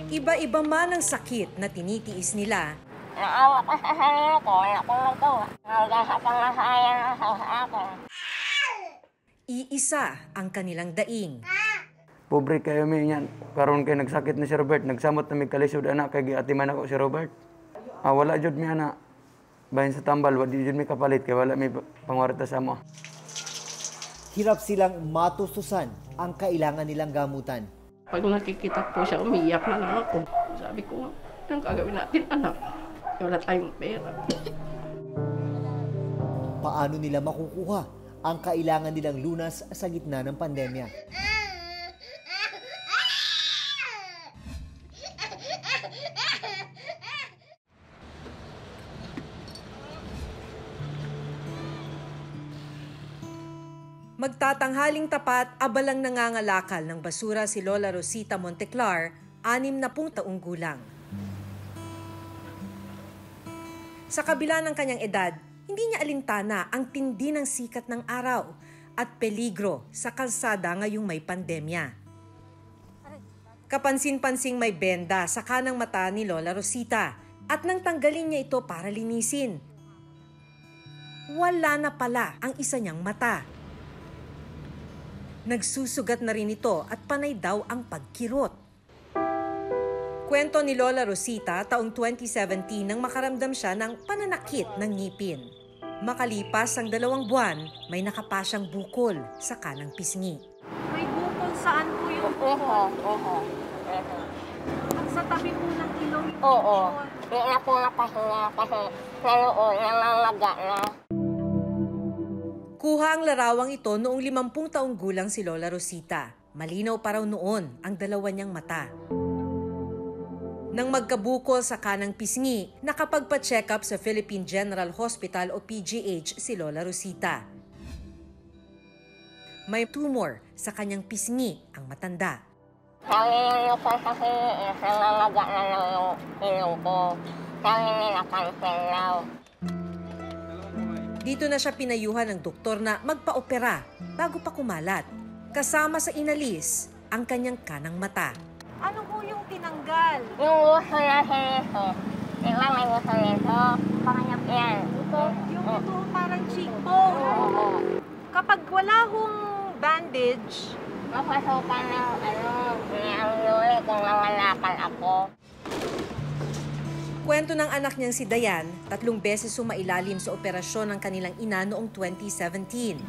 Iba-iba man ang sakit na tinitiis nila, Naawa ko sa sarili ko, wala kong magawa. Hanggang sa pangasaya na sa akin. iisa ang kanilang daing. Pobre kayo mi yan. Karon kay nagsakit na si Robert, nagsamot na may kalisod anak kay giatiman ako si Robert. Wala jud mi ana. Bahin sa tambal, wadi jud mi kapalit kay wala mi pangwarta sa amo. Hirap silang matustusan ang kailangan nilang gamutan. Pag nakikita po siya, umiiyak na lang ako. Sabi ko, anong gagawin natin, anak? Wala tayong pera. Paano nila makukuha ang kailangan nilang lunas sa gitna ng pandemya? Magtatanghaling tapat, abalang nangangalakal ng basura si Lola Rosita Monteclar, 60 taong gulang. Sa kabila ng kanyang edad, hindi niya alintana ang tindi ng sikat ng araw at peligro sa kalsada ngayong may pandemya. Kapansin-pansing may benda sa kanang mata ni Lola Rosita at nang tanggalin niya ito para linisin, wala na pala ang isa niyang mata. Nagsusugat na rin ito at panay daw ang pagkirot. Kwento ni Lola Rosita, taong 2017 nang makaramdam siya ng pananakit ng ngipin. Makalipas ang 2 buwan, may nakapasyang bukol sa kanang pisngi. May bukol saan po yung bukol? Sa tabi po ng ilong yung Oo. bukol. Hindi na po napahinga kasi sa loob namamaga na. Kuha ang larawang ito noong 50 taong gulang si Lola Rosita. Malinaw pa raw noon ang 2 niyang mata. Nang magkabukol sa kanang pisngi, nakapagpa-check up sa Philippine General Hospital o PGH si Lola Rosita. May tumor sa kanyang pisngi ang matanda. Sabi ng doktor sa PGH, namamaga na ng ilong ko. Sabi nila cancel daw. Dito na siya pinayuhan ng doktor na magpa-opera bago pa kumalat. Kasama sa inalis ang kanyang kanang mata. Ano po yung tinanggal? Yung gusto na sinito. Diba may gusto nito? Panganyap yan. Yung ito parang cheekbone. Oo. Kapag wala hong bandage, Mapasukan ng niyang luli kung nangalakal ako. Kwento ng anak niyang si Dayan, 3 beses sumailalim sa operasyon ng kanilang ina noong 2017.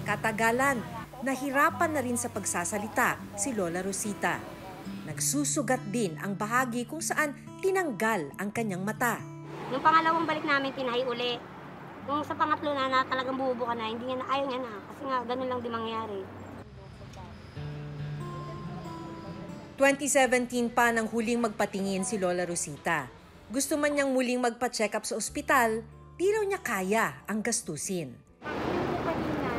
Katagalan, nahirapan na rin sa pagsasalita si Lola Rosita. Nagsusugat din ang bahagi kung saan tinanggal ang kanyang mata. Yung pangalawang balik namin, tinahi uli. Yung sa pangatlo na talagang bubuka na, hindi niya na, ayaw niya na. Kasi nga, ganun lang di mangyari. 2017 pa nang huling magpatingin si Lola Rosita. Gusto man niyang muling magpa-check up sa ospital, di raw niya kaya ang gastusin. yung po kanina,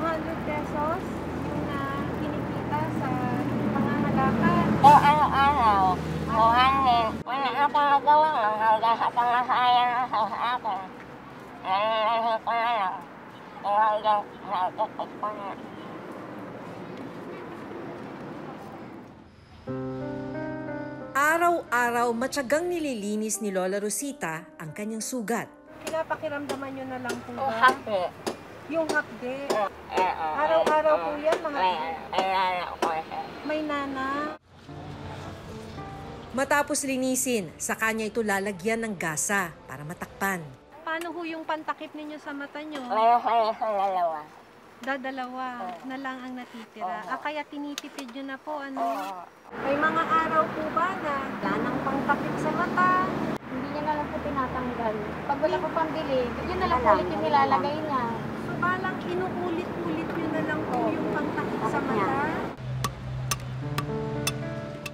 200 pesos yung kinikita sa pangangalakal. O araw-araw, buhanin. Wala na akong magawa lang hanggang sa pangasaya na sa akin. Nalilahil ko na lang. Hanggang naikikit ko na. Araw-araw matyagang nililinis ni Lola Rosita ang kanyang sugat. Pinapakiramdaman nyo na lang po O ba? happy. Yung hapde. Araw-araw po yan, mga Ay, lala ko siya. may nana. Matapos linisin, sa kanya ito lalagyan ng gasa para matakpan. Paano ho yung pantakip ninyo sa mata nyo? Meron kayo sa dalawa. Dadalawa na lang ang natitira. Oo. Kaya tinitipid nyo na po, ano? Oo. May mga araw po ba na wala nang pangtakip sa mata? Hindi niya na lang po tinatanggal. Pag wala po pambili, yun na lang po ulit yung nilalagay niya. So balang inuulit-ulit nyo na lang po yung pangtakip sa mata?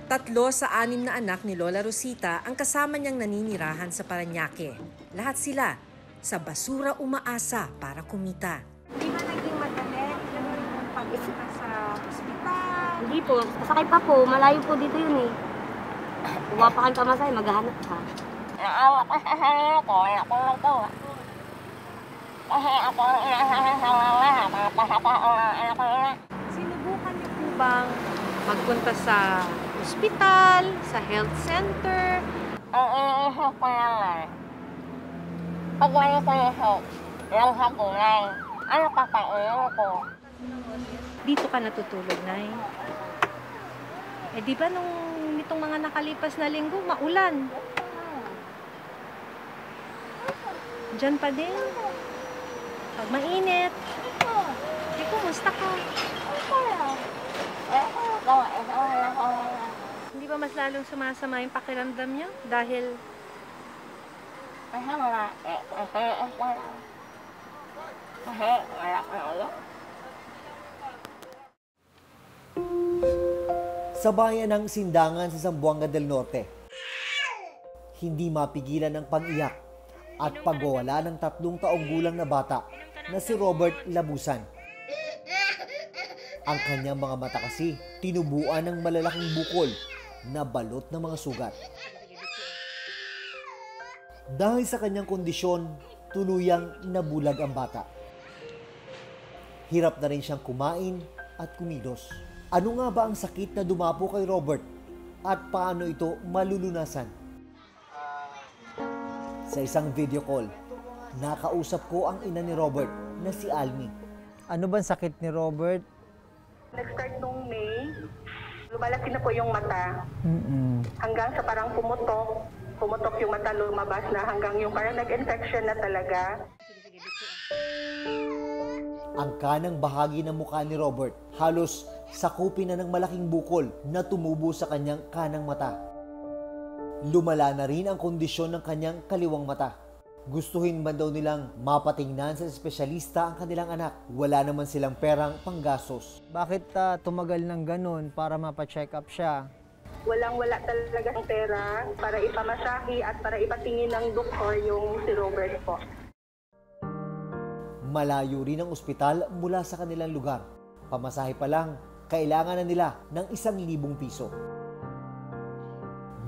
3 sa 6 na anak ni Lola Rosita ang kasama niyang naninirahan sa Parañaque. Lahat sila sa basura umaasa para kumita. Hindi ba naging madali yung pagpunta sa ospital? Hindi po, kasakay pa po, malayo po dito yun eh. Kuha pa kayo pamasay, maghahanap ka. Naawa ko sa sarili ko, wala akong magawa. Kasi ako ang inasahan sa mama, pagpasapa ang anak ko nila. Sinubukan niyo po bang Magpunta sa ospital, sa health center. Ang iniisip ko naman, pag may kulisok ng hapunan, ano kakainin ko? Dito ka natutulog, Nay. Eh di ba nitong mga nakalipas na linggo, maulan? Diyan pa din. Pag mainit. Di, kumusta ka? Hindi ba mas lalong sumasama yung pakiramdam niyo? Dahil Kasi wala, nasilis ko lang. Kasi wala ko ulo. Sa bayan ng Sindangan sa Zamboanga del Norte, hindi mapigilan ang pag-iyak at pagwawala ng 3 taong gulang na bata na si Robert Labusan. Ang kanyang mga mata kasi tinubuan ng malalaking bukol na balot ng mga sugat. Dahil sa kanyang kondisyon, tuluyang nabulag ang bata. Hirap na rin siyang kumain at kumilos. Ano nga ba ang sakit na dumapo kay Robert at paano ito malulunasan? Sa isang video call, nakausap ko ang ina ni Robert na si Almi. Ano ba ang sakit ni Robert? Nag-start nung May, lumalaki na po yung mata. Hanggang sa parang pumutok yung mata, lumabas na hanggang yung parang nag-infection na talaga. Ang kanang bahagi ng mukha ni Robert halos sakupin na ng malaking bukol na tumubo sa kanyang kanang mata. Lumala na rin ang kondisyon ng kanyang kaliwang mata. Gustuhin man daw nilang mapatingnan sa espesyalista ang kanilang anak. Wala naman silang perang panggastos. Bakit tumagal ng ganun para mapacheck up siya? Walang-wala talaga ng pera para ipamasahi at para ipatingin ng doktor yung si Robert po. Malayo rin ang ospital mula sa kanilang lugar. Pamasahe pa lang, kailangan na nila ng 1,000 piso.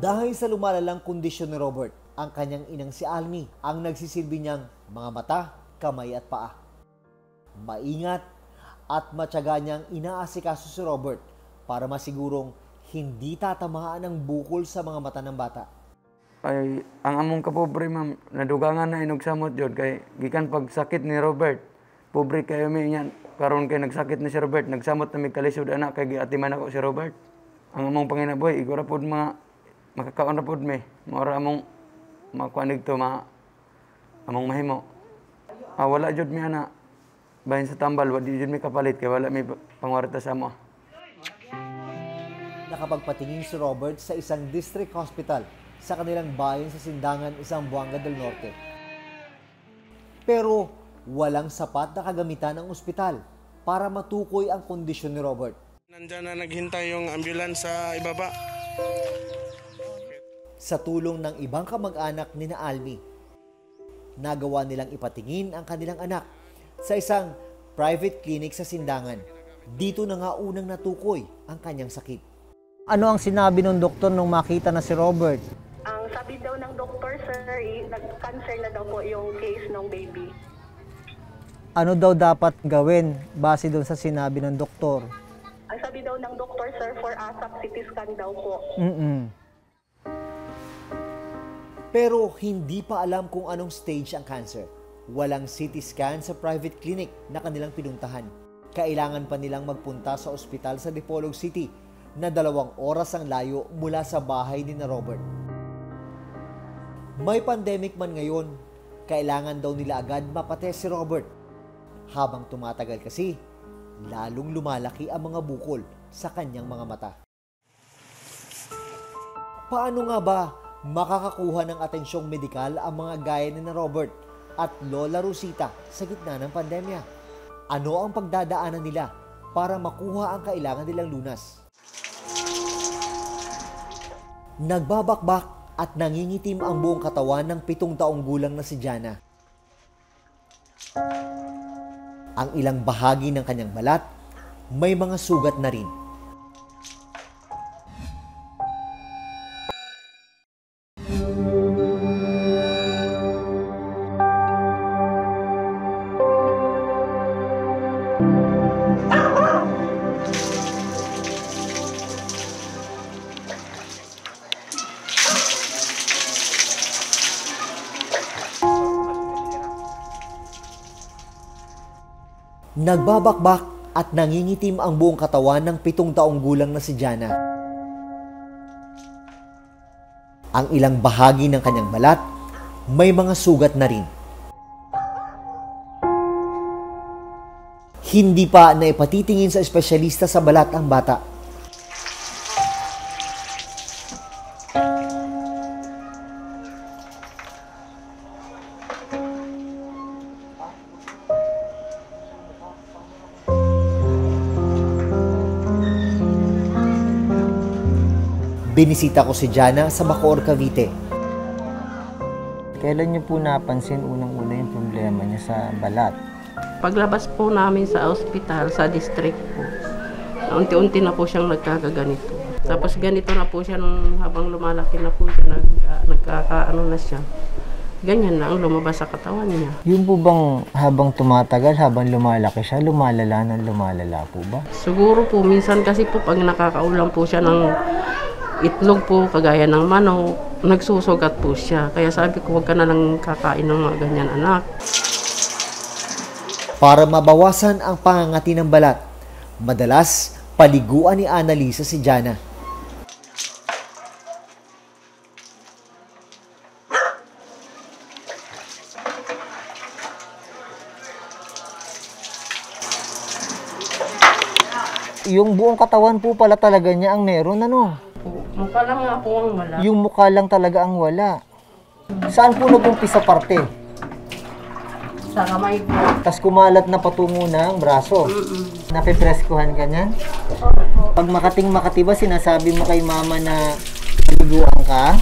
Dahil sa lumalalang kondisyon ni Robert, ang kanyang inang si Almi ang nagsisilbi niyang mga mata, kamay at paa. Maingat at matyaga niyang inaasikaso si Robert para masigurong hindi tatamaan ng bukol sa mga mata ng bata. Ay, ang among kapobre, ma'am, nadugangan na inugsamot yun. Kay gikan pagsakit ni Robert, pobre kayo may yan. Karon kay nagsakit na si Robert, nagsamot na may kalisod anak, kay giatiman ako si Robert. Ang among panginabuhi, igura po mga makakaon na po may. Maura among makuanig to, among mahimo. Wala jud mi ana. Bahin sa tambal, wadi jud mi kapalit, kay wala may pangwarta sa mo. Nakapagpatingin si Robert sa isang district hospital sa kanilang bayan sa Sindangan, Zamboanga del Norte. Pero walang sapat na kagamitan ng ospital para matukoy ang kondisyon ni Robert. Nandiyan na naghintay yung ambulance sa ibaba. Sa tulong ng ibang kamag-anak ni na Almi, nagawa nilang ipatingin ang kanilang anak sa isang private clinic sa Sindangan. Dito na nga unang natukoy ang kanyang sakit. Ano ang sinabi ng doktor nung makita na si Robert? Ang sabi daw ng doktor, sir, nag-cancer na daw po yung case ng baby. Ano daw dapat gawin base doon sa sinabi ng doktor? Ang sabi daw ng doktor, sir, for ASAP CT scan daw po. Pero hindi pa alam kung anong stage ang cancer. Walang CT scan sa private clinic na kanilang pinuntahan. Kailangan pa nilang magpunta sa ospital sa Dipolog City na 2 oras ang layo mula sa bahay ni na Robert. May pandemic man ngayon, kailangan daw nila agad mapatest si Robert. Habang tumatagal kasi, lalong lumalaki ang mga bukol sa kanyang mga mata. Paano nga ba makakakuha ng atensyong medikal ang mga gaya ni na Robert at Lola Rosita sa gitna ng pandemya? Ano ang pagdadaanan nila para makuha ang kailangan nilang lunas? Nagbabakbak at nangingitim ang buong katawan ng 7 taong gulang na si Jana. Ang ilang bahagi ng kanyang balat, may mga sugat na rin. Nagbabakbak at nangingitim ang buong katawan ng 7 taong gulang na si Jana. Ang ilang bahagi ng kanyang balat may mga sugat na rin. Hindi pa naipatitingin sa espesyalista sa balat ang bata. Binisita ko si Jana sa Bacoor, Cavite. Kailan niyo po napansin unang-una yung problema niya sa balat? Paglabas po namin sa ospital, sa district po, unti-unti na po siyang nagkakaganito. Tapos ganito na po siya nung habang lumalaki na po siya, nagkakaano na siya. Ganyan na ang lumabas sa katawan niya. Yung po bang habang tumatagal, habang lumalaki siya, lumalala po ba? Siguro po, minsan kasi po pag nakakaulam po siya ng itlog po, kagaya ng manok, nagsusugat po siya. Kaya sabi ko, huwag ka na lang kakain ng mga ganyan, anak. Para mabawasan ang pangangati ng balat, madalas paliguan ni Annalisa si Jana. Yung buong katawan po pala talaga niya ang meron, ano? Mukha lang nga po ang wala. Yung mukha lang talaga ang wala. Saan po nag-umpisa parte? Sa kamay po. Tapos kumalat na patungo ng braso. Napipreskuhan ka niyan? Pag makating-makati ba, sinasabi mo kay mama na paliguan ka?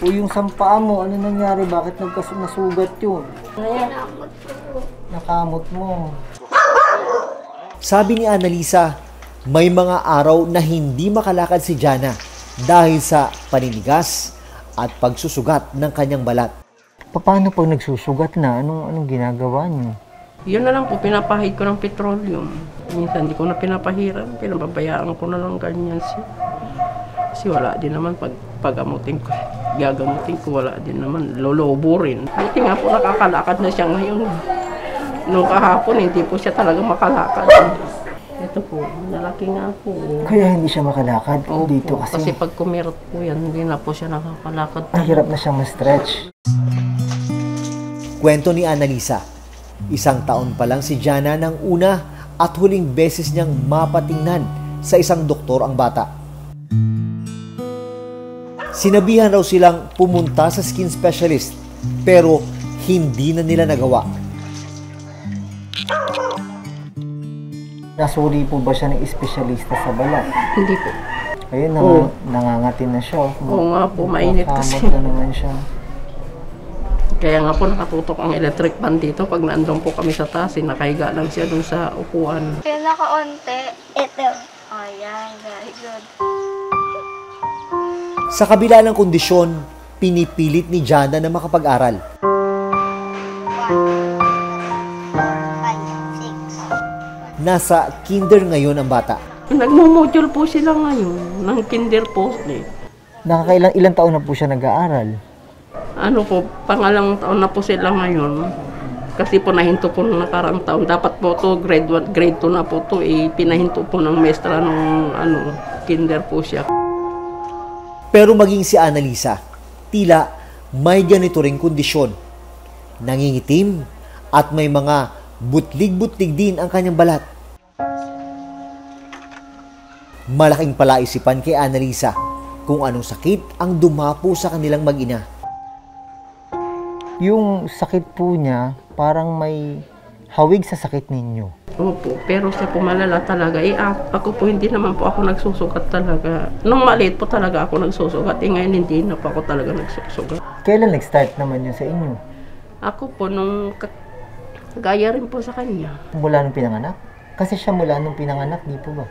O yung sampaa mo, ano nangyari? Bakit nasugat yun? Nakamot mo. Sabi ni Annalisa, may mga araw na hindi makalakad si Jana dahil sa paninigas at pagsusugat ng kanyang balat. Paano pag nagsusugat na? Anong ginagawa niyo? Yun na lang po, pinapahid ko ng petroleum. Minsan hindi ko na pinapahiram, pinababayaan ko na lang ganyan siya. Kasi wala din naman pagamutin ko, gagamutin ko, wala din naman, lolobo rin. Buti nga po nakakalakad na siya ngayon. Noong kahapon, hindi po siya talaga makalakad. Ito po, nalaki nga po. Kaya hindi siya makalakad Opo, dito kasi... Kasi pag kumirot po yan, hindi na po siya nakakalakad. Ang hirap na siyang ma-stretch. Kwento ni Annalisa, 1 taon pa lang si Jana nang una at huling beses niyang mapatingnan sa isang doktor ang bata. Sinabihan raw silang pumunta sa skin specialist pero hindi na nila nagawa. Nasuri po ba siya ng espesyalista sa balat? Hindi po. Ayun, nangangatin na siya. Oo nga po, mainit kasi. Kamot na naman siya. Kaya nga po nakatutok ang electric fan dito. Pag naandun po kami sa taas, nakahiga lang siya dun sa upuan. Kaya nakaunti. Ito. Ayan, very good. Sa kabila ng kondisyon, pinipilit ni Jana na makapag-aral. 1, 5, 6. Nasa kinder ngayon ang bata. Nagmumodule po sila ngayon ng kinder po. Ilang taon na po siya nag-aaral? Ano po, pangalang taon na po sila ngayon. Kasi po nahinto po nung nakarang taon. Dapat po to grade 1, grade 2 na po to. Pinahinto po ng mestra nung kinder po siya. Pero maging si Annalisa, tila may ganito ring kondisyon. Nangingitim at may mga butlig-butlig din ang kanyang balat. Malaking palaisipan kay Annalisa kung anong sakit ang dumapo sa kanilang mag-ina. Yung sakit po niya, parang may hawig sa sakit ninyo. Opo, pero siya po malala talaga. Ako po hindi naman po ako nagsusugat talaga. Nung maliit po talaga ako nagsusugat. Ngayon hindi na po ako talaga nagsusugat. Kailan nag-start naman yun sa inyo? Ako po nung gaya rin po sa kanya. Mula nung pinanganak? Kasi siya mula nung pinanganak, di po ba?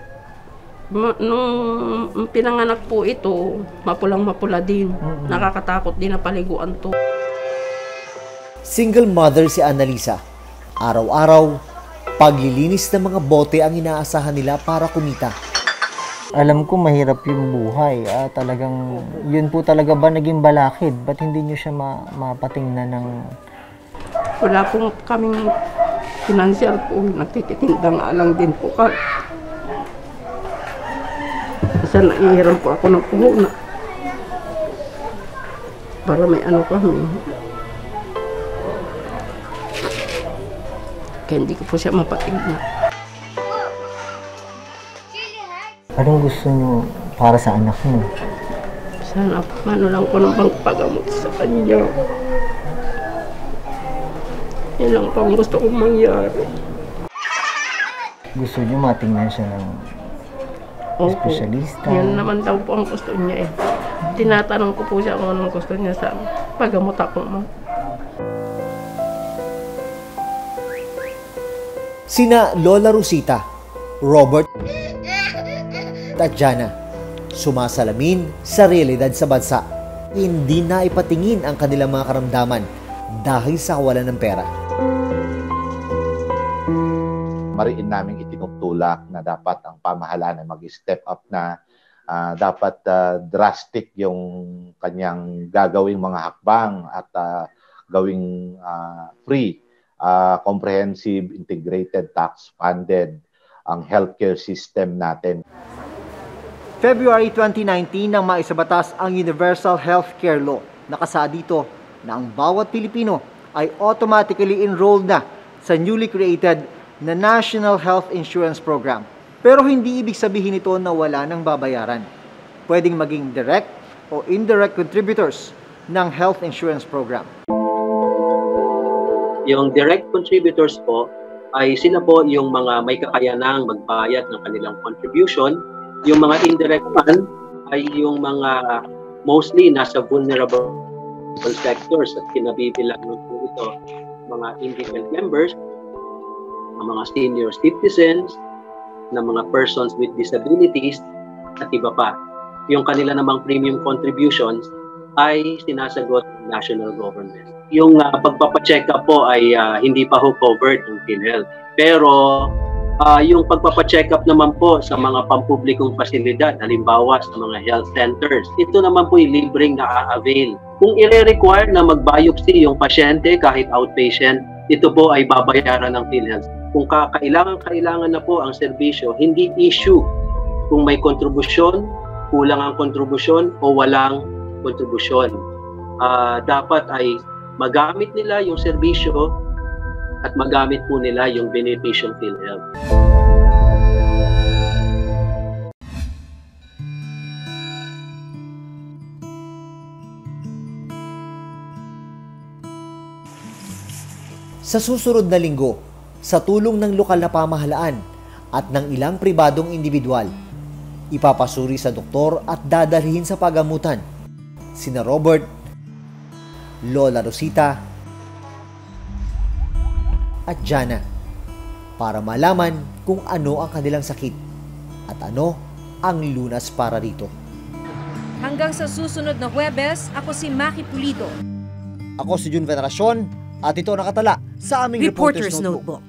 Nung pinanganak po ito, mapulang-mapula din. Nakakatakot din na paliguan to. Single mother si Annalisa. Araw-araw, paglilinis ng mga bote ang inaasahan nila para kumita. Alam ko mahirap yung buhay. Talagang, yun po talaga ba naging balakid? Ba't hindi nyo siya mapatingnan ng... Wala pong kaming Financial po, nagtitinda nga lang din po ka. Kasi naihiram po ako ng puhunan. Para may ano kami. Kaya hindi ko po siya mapatignan. Anong gusto niyo para sa anak mo? Sana ano lang po ng pagpagamot sa kanya. Yan lang po ang gusto kong mangyari. Gusto niyo matingnan siya ng espesyalista? Yan naman daw po ang gusto niya eh. Tinatanong ko po siya kung anong gusto niya sa paggamot ako mo. Sina Lola Rosita, Robert at Jana, sumasalamin sa realidad sa bansa. Hindi na ipatingin ang kanilang mga karamdaman dahil sa kawalan ng pera. Mariin namin itinutulak na dapat ang pamahalaan ay mag-step up na dapat drastic yung kanyang gagawing mga hakbang at gawing free, comprehensive, integrated, tax-funded ang healthcare system natin. February 2019 nang maisabatas ang Universal Healthcare Law. Nakasaad dito na ang bawat Pilipino ay automatically enrolled na sa newly created na National Health Insurance Program. Pero hindi ibig sabihin ito na wala ng babayaran. Pwedeng maging direct o indirect contributors ng health insurance program. Yung direct contributors po ay sila po yung mga may kakayanang magbayad ng kanilang contribution. Yung mga indirect fund ay yung mga mostly nasa vulnerable sectors at kinabibilang po ito mga indigent members, mga senior citizens, na mga persons with disabilities at iba pa. Yung kanila namang premium contributions ay sinasagot ng national government. Yung pagpapacheck up po ay hindi pa ho covered ng PhilHealth. Pero yung pagpapacheck up naman po sa mga pampublikong pasilidad, halimbawa sa mga health centers, ito naman po yung libreng na-avail. Kung i-require na mag-biopsy yung pasyente kahit outpatient, ito po ay babayaran ng PhilHealth. Kung kailangan na po ang serbisyo, hindi issue kung may kontribusyon, kulang ang kontribusyon o walang kontribusyon. Dapat ay magamit nila yung serbisyo at magamit po nila yung benepisyong PhilHealth. Sa susunod na linggo, sa tulong ng lokal na pamahalaan at ng ilang pribadong individual, ipapasuri sa doktor at dadalhin sa pagamutan sina Robert, Lola Rosita at Jana para malaman kung ano ang kanilang sakit at ano ang lunas para rito. Hanggang sa susunod na Huwebes, ako si Maki Pulido. Ako si Jun Veneracion at ito nakatala sa aming Reporter's Notebook.